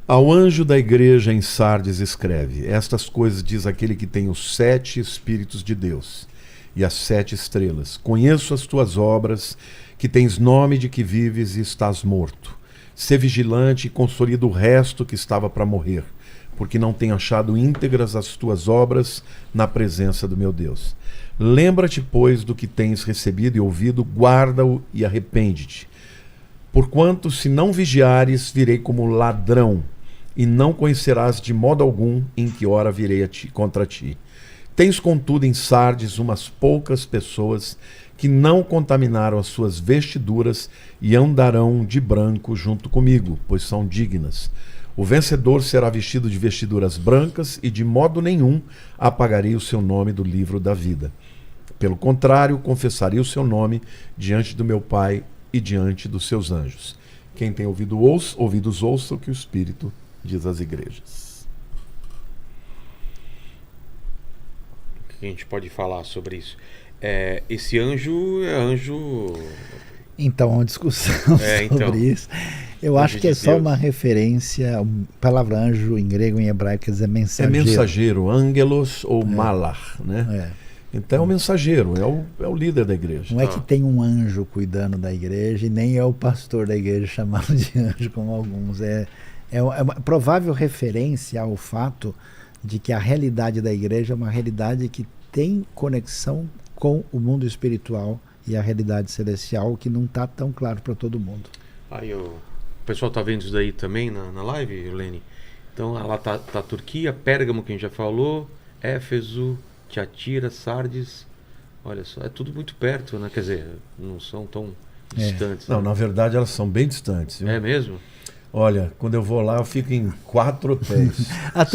Ao anjo da igreja em Sardes escreve: Estas coisas diz aquele que tem os 7 Espíritos de Deus e as 7 estrelas. Conheço as tuas obras, que tens nome de que vives e estás morto. Sê vigilante e consolida o resto que estava para morrer, porque não tenho achado íntegras as tuas obras na presença do meu Deus. Lembra-te, pois, do que tens recebido e ouvido, guarda-o e arrepende-te. Porquanto, se não vigiares, virei como ladrão, e não conhecerás de modo algum em que hora virei contra ti. Tens, contudo, em Sardes umas poucas pessoas que não contaminaram as suas vestiduras e andarão de branco junto comigo, pois são dignas. O vencedor será vestido de vestiduras brancas e de modo nenhum apagarei o seu nome do livro da vida. Pelo contrário, confessarei o seu nome diante do meu Pai e diante dos seus anjos. Quem tem ouvidos ouça o que o Espírito diz às igrejas. O que a gente pode falar sobre isso? Esse anjo é anjo... Então, uma discussão sobre isso. Eu acho que é só uma referência. A palavra anjo em grego e em hebraico quer dizer mensageiro. É mensageiro, angelos ou malar, né? Então é o mensageiro, é o líder da igreja. Não é que tem um anjo cuidando da igreja e nem é o pastor da igreja chamado de anjo como alguns. É uma provável referência ao fato de que a realidade da igreja é uma realidade que tem conexão com o mundo espiritual e a realidade celestial, que não está tão claro para todo mundo. Aí o pessoal está vendo isso daí também na live, Lene? Então lá tá a Turquia, Pérgamo, que a gente já falou, Éfeso, Tiatira, Sardes. Olha só, é tudo muito perto, né? Quer dizer, não são tão distantes. Não, né? na verdade elas são bem distantes. Viu? É mesmo? Olha, quando eu vou lá, eu fico em 4 hotéis.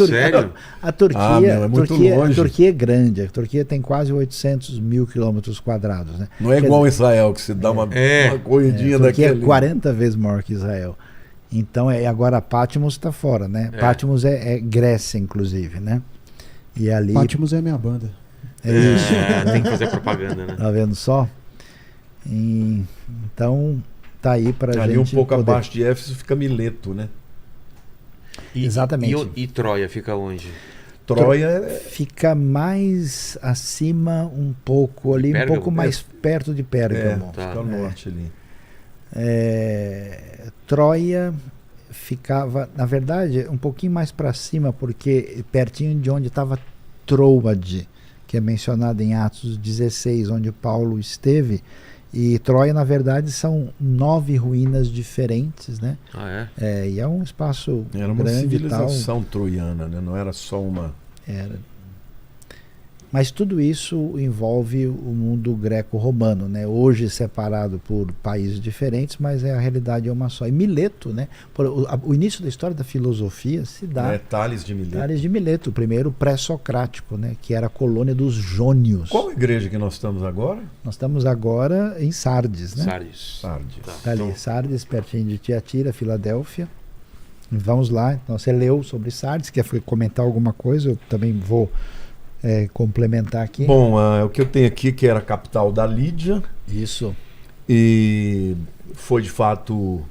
Sério? A Turquia, é muito longe. A Turquia é grande. A Turquia tem quase 800 mil quilômetros quadrados. Né? Não é igual Israel, que se dá uma corridinha a Turquia daquele. É 40 vezes maior que Israel. Então, agora Patmos está fora, né? Patmos é Grécia, inclusive, né? E ali... Patmos é a minha banda. Tem que fazer propaganda, né? Tá vendo só? Então... Tá aí pra ali gente um pouco poder... abaixo de Éfeso fica Mileto, né? Exatamente. E Troia fica onde? Troia fica mais acima um pouco ali, Pérgamo, um pouco mais perto de Pérgamo. Fica ao norte ali. Troia ficava, na verdade, um pouquinho mais para cima, porque pertinho de onde estava Troade, que é mencionado em Atos 16, onde Paulo esteve. E Troia, na verdade, são 9 ruínas diferentes, né? E é um espaço grande. Era uma civilização troiana, né? Não era só uma... Era. Mas tudo isso envolve o mundo greco-romano, né? Hoje separado por países diferentes, mas a realidade é uma só. E Mileto, né? O início da história da filosofia se dá... Tales de Mileto. Tales de Mileto, o primeiro pré-socrático, né? Que era a colônia dos jônios. Qual igreja que nós estamos agora? Nós estamos agora em Sardes, né? Sardes. Tá ali, Sardes, pertinho de Tiatira, Filadélfia. Vamos lá. Então você leu sobre Sardes, quer comentar alguma coisa? Eu também vou... complementar aqui. Bom, o que eu tenho aqui, que era a capital da Lídia. Isso. E foi de fato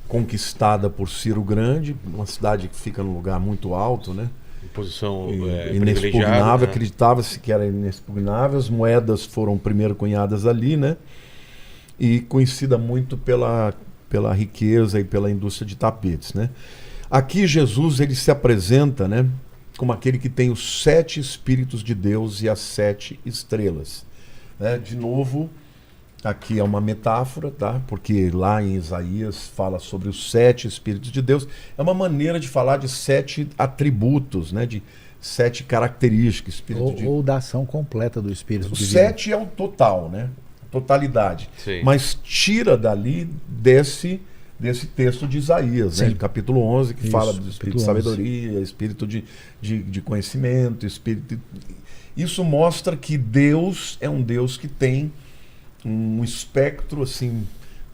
conquistada por Ciro Grande, uma cidade que fica num lugar muito alto, né? Em posição inexpugnável, né? acreditava-se que era inexpugnável. As moedas foram primeiro cunhadas ali, né? E conhecida muito pela riqueza e pela indústria de tapetes, né? Aqui Jesus ele se apresenta, né? Como aquele que tem os 7 Espíritos de Deus e as 7 estrelas. Né? De novo, aqui é uma metáfora, tá? Porque lá em Isaías fala sobre os 7 Espíritos de Deus. É uma maneira de falar de 7 atributos, né? De 7 características. Ou da ação completa do Espírito Divino. O Divino. 7 é o total, né? Totalidade. Sim. Mas tira dali desse texto de Isaías, né? Capítulo 11, que fala do espírito de sabedoria, espírito de conhecimento, espírito... Isso mostra que Deus é um Deus que tem um espectro assim,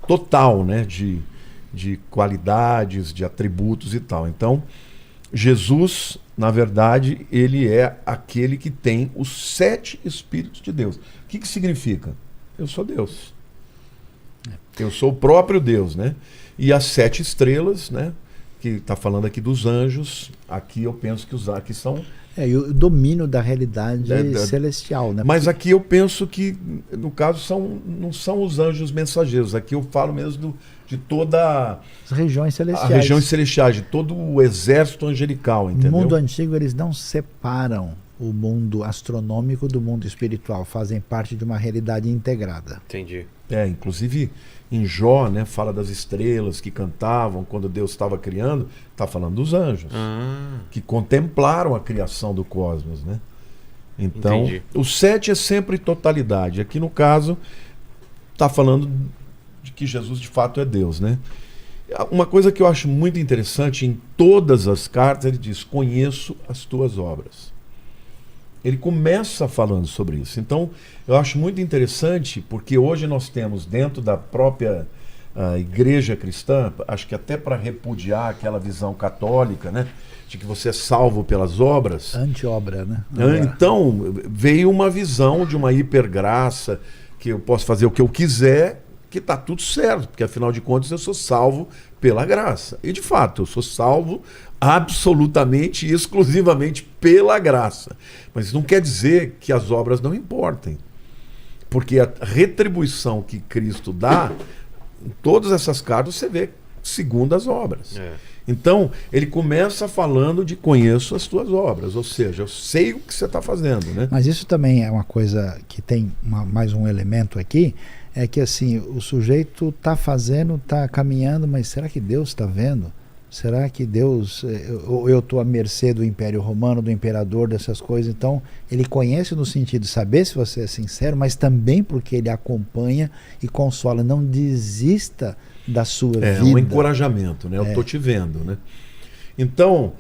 total, né? de qualidades, de atributos e tal. Então, Jesus, na verdade, ele é aquele que tem os 7 Espíritos de Deus. O que significa? Eu sou Deus. Eu sou o próprio Deus, né? E as 7 estrelas, né? que está falando aqui dos anjos, aqui eu penso que os aqui são... E o domínio da realidade celestial, né? Mas aqui eu penso que, no caso, não são os anjos mensageiros. Aqui eu falo mesmo de toda as regiões celestiais. A regiões celestiais, de todo o exército angelical, entendeu? No mundo antigo eles não separam o mundo astronômico do mundo espiritual, fazem parte de uma realidade integrada. Entendi. Inclusive em Jó, né, fala das estrelas que cantavam quando Deus estava criando, está falando dos anjos, que contemplaram a criação do cosmos, né? Então, entendi. O 7 é sempre totalidade. Aqui no caso, está falando de que Jesus de fato é Deus, né? Uma coisa que eu acho muito interessante, em todas as cartas ele diz: conheço as tuas obras. Ele começa falando sobre isso. Então, eu acho muito interessante, porque hoje nós temos dentro da própria igreja cristã, acho que até para repudiar aquela visão católica, né, de que você é salvo pelas obras. Anti-obra, né? Então, veio uma visão de uma hipergraça, que eu posso fazer o que eu quiser, que está tudo certo, porque afinal de contas eu sou salvo pela graça. E de fato, eu sou salvo absolutamente e exclusivamente pela graça. Mas isso não quer dizer que as obras não importem. Porque a retribuição que Cristo dá, em todas essas cartas você vê segundo as obras. Então, ele começa falando de conheço as tuas obras, ou seja, eu sei o que você está fazendo, né? Mas isso também é uma coisa que tem mais um elemento aqui, é que assim, o sujeito está fazendo, está caminhando, mas será que Deus está vendo? Será que Deus, eu estou à mercê do Império Romano, do imperador, dessas coisas? Então, ele conhece no sentido de saber se você é sincero, mas também porque ele acompanha e consola. Não desista da sua vida. É um encorajamento, né? Eu estou te vendo, né? Então,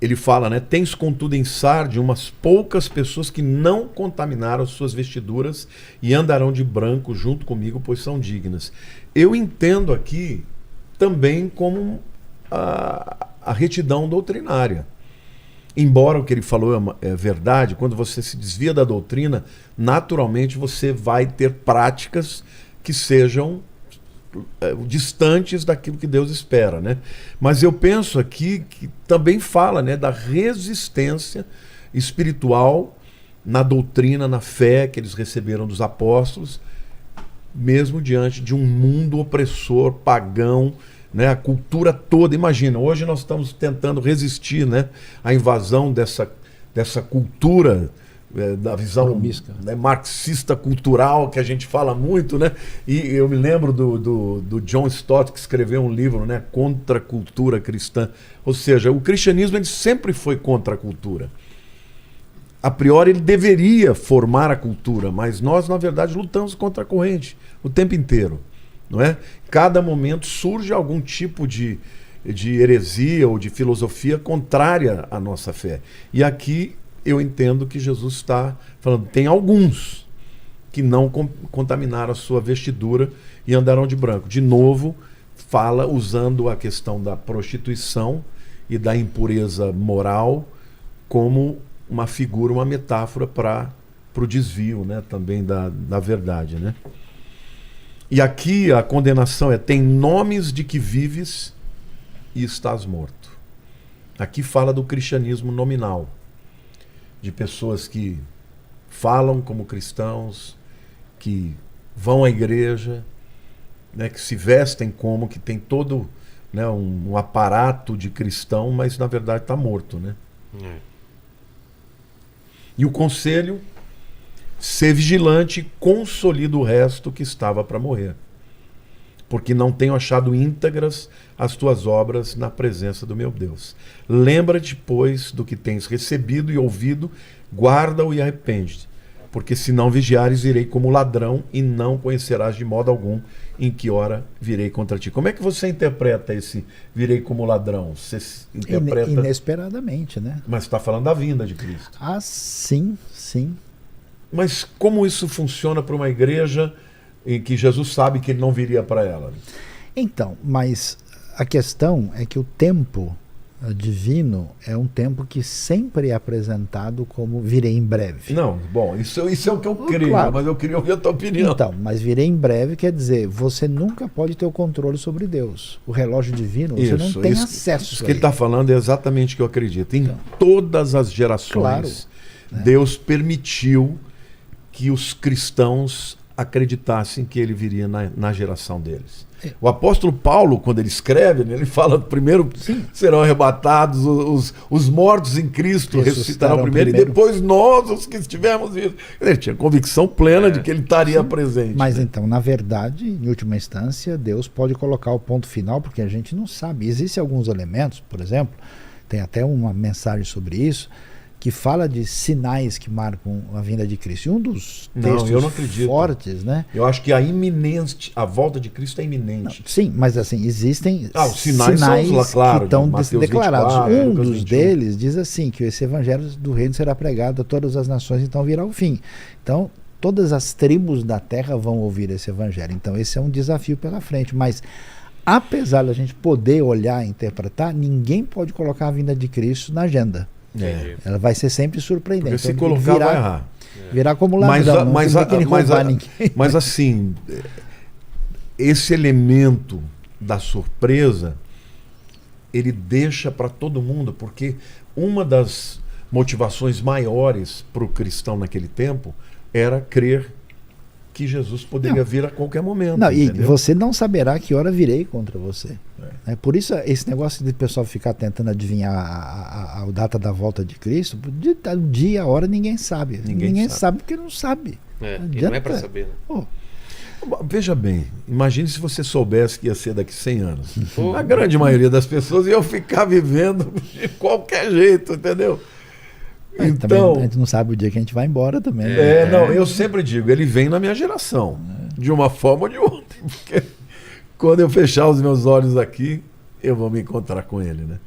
ele fala, né? Tens contudo em Sardes umas poucas pessoas que não contaminaram suas vestiduras e andarão de branco junto comigo, pois são dignas. Eu entendo aqui também como a retidão doutrinária. Embora o que ele falou é verdade, quando você se desvia da doutrina, naturalmente você vai ter práticas que sejam distantes daquilo que Deus espera, né? Mas eu penso aqui que também fala, né, da resistência espiritual na doutrina, na fé que eles receberam dos apóstolos, mesmo diante de um mundo opressor, pagão, né, a cultura toda. Imagina, hoje nós estamos tentando resistir, né, à invasão dessa cultura, da visão, né, marxista cultural, que a gente fala muito, né? E eu me lembro do John Stott, que escreveu um livro, né, Contra a Cultura Cristã. Ou seja, o cristianismo ele sempre foi contra a cultura. A priori ele deveria formar a cultura, mas nós, na verdade, lutamos contra a corrente o tempo inteiro, não é? Cada momento surge algum tipo de heresia ou de filosofia contrária à nossa fé. E aqui eu entendo que Jesus está falando, tem alguns que não contaminaram a sua vestidura e andarão de branco. De novo, fala usando a questão da prostituição e da impureza moral como uma figura, uma metáfora para o desvio, né, também da verdade, né? E aqui a condenação é: tem nomes de que vives e estás morto. Aqui fala do cristianismo nominal, de pessoas que falam como cristãos, que vão à igreja, né, que se vestem como, que tem todo, né, um aparato de cristão, mas na verdade está morto, né? E o conselho: ser vigilante e consolida o resto que estava para morrer, porque não tenho achado íntegras as tuas obras na presença do meu Deus. Lembra-te, pois, do que tens recebido e ouvido, guarda-o e arrepende-te, porque se não vigiares, irei como ladrão e não conhecerás de modo algum em que hora virei contra ti. Como é que você interpreta esse virei como ladrão? Você interpreta inesperadamente, né? Mas está falando da vinda de Cristo. Ah, sim, sim. Mas como isso funciona para uma igreja em que Jesus sabe que ele não viria para ela? Então, mas a questão é que o tempo divino é um tempo que sempre é apresentado como virei em breve. Não, bom, isso é o que eu creio, Claro. mas eu queria ouvir a tua opinião. Então, mas virei em breve quer dizer, você nunca pode ter o controle sobre Deus. O relógio divino, você não tem acesso. Isso que ele está falando é exatamente o que eu acredito. Em Então, todas as gerações, claro, Deus permitiu que os cristãos acreditassem que ele viria na geração deles. O apóstolo Paulo, quando ele escreve, né, ele fala primeiro serão arrebatados os mortos em Cristo, ressuscitarão primeiro, e depois nós, os que estivermos vivos. Ele tinha convicção plena de que ele estaria presente. Mas então, na verdade, em última instância, Deus pode colocar o ponto final, porque a gente não sabe. Existem alguns elementos, por exemplo, tem até uma mensagem sobre isso, que fala de sinais que marcam a vinda de Cristo. E um dos textos fortes, né? Eu acho que a volta de Cristo é iminente. Não, sim, mas assim, existem os sinais são, claro, que estão Mateus declarados. 24, um Lucas dos 21. deles diz assim, que esse evangelho do reino será pregado a todas as nações, então virá o fim. Então, todas as tribos da terra vão ouvir esse evangelho. Então, esse é um desafio pela frente. Mas, apesar da gente poder olhar e interpretar, ninguém pode colocar a vinda de Cristo na agenda. Ela vai ser sempre surpreendente. Porque se colocar, vai errar. Virá como ladrão, mas assim, esse elemento da surpresa, ele deixa para todo mundo, porque uma das motivações maiores para o cristão naquele tempo era crer que Jesus poderia vir a qualquer momento. Não, e você não saberá que hora virei contra você. Por isso, esse negócio de pessoal ficar tentando adivinhar a data da volta de Cristo, o dia, a hora, ninguém sabe. Ninguém sabe porque não sabe. E não é para saber. Né? Veja bem, imagine se você soubesse que ia ser daqui 100 anos. A grande maioria das pessoas ia ficar vivendo de qualquer jeito, entendeu? Então, a gente não sabe o dia que a gente vai embora também. Não, eu sempre digo, ele vem na minha geração, de uma forma ou de outra, porque quando eu fechar os meus olhos aqui, eu vou me encontrar com ele, né?